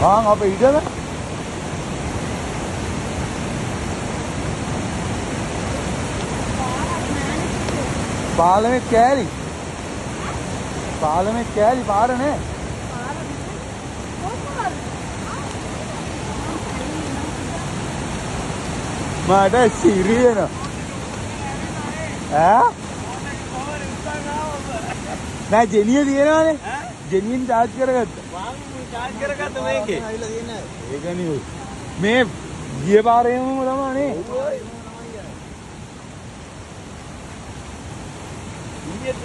ආන් අපේ ඉඩම පාලමේ කෑලි පාර නේ මට සිරියන නෑ ජෙනිය තියෙනවානේ ජෙනියෙන් චාර්ජ් කරගත්තා මේකේ ඒක නේ මේ ගිය පාරේම තමයි නේ මේක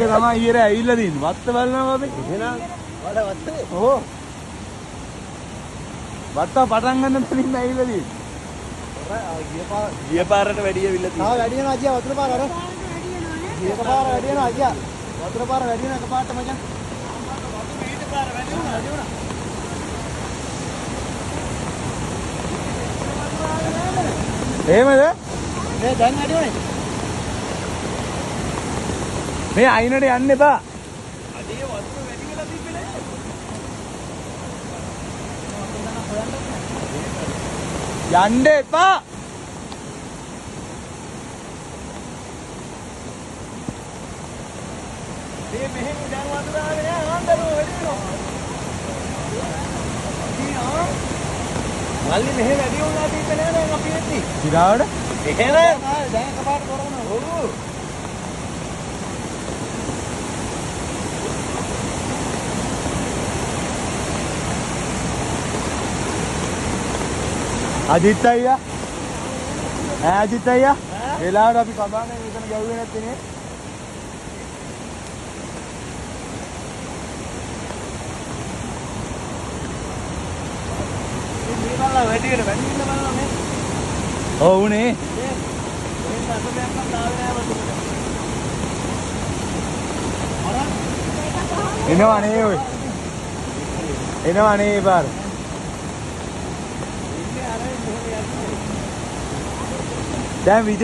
තමයි ඊයේ ඇවිල්ලා තියෙන්නේ වත්ත බලනවා අපි එහෙනම් වඩ වත්තේ ඕ වත්ත පටන් ගන්න තැනින් ඇවිල්ලා තියෙන්නේ ගිය පාරට වැඩි ඇවිල්ලා තියෙනවා වැඩි වෙනවා අයියා වතුර පාර අර ගිය පාර වැඩි වෙනවා අයියා වතුර පාර වැඩි වෙනවා එකපාරට මචං වතුර පාර වැඩි වෙනවා එහෙමද මේ දැන් වැඩි වෙන්නේ මේ අයිනට යන්න එපා. අදී වතුර වැඩි වෙලා තිබ්බේ නෑ. යන්න එපා. මේ මෙහෙම දැන් වතුර ආවේ නෑ ආන්දරෝ වැඩි වෙනවා. මල්ලි මෙහෙ වැඩි වුණා තිබ්බේ නෑ දැන් අපි එන්නේ. ඉරාවට? එහෙම දැන් එකපාරට කරනවා. ඔව්. අජිත් අයියා අජිත් අයියා වෙලාවට අපි කබානේ මෙතන ගැව්වේ නැත්තේ නේ මේ බලලා වැඩි වෙන බලලා මේ ඔව් නේ මේ අසබයක් නම් දාවේ නෑ වතුර එනවා නේ ඔය එනවා නේ පාර දැන් විදේ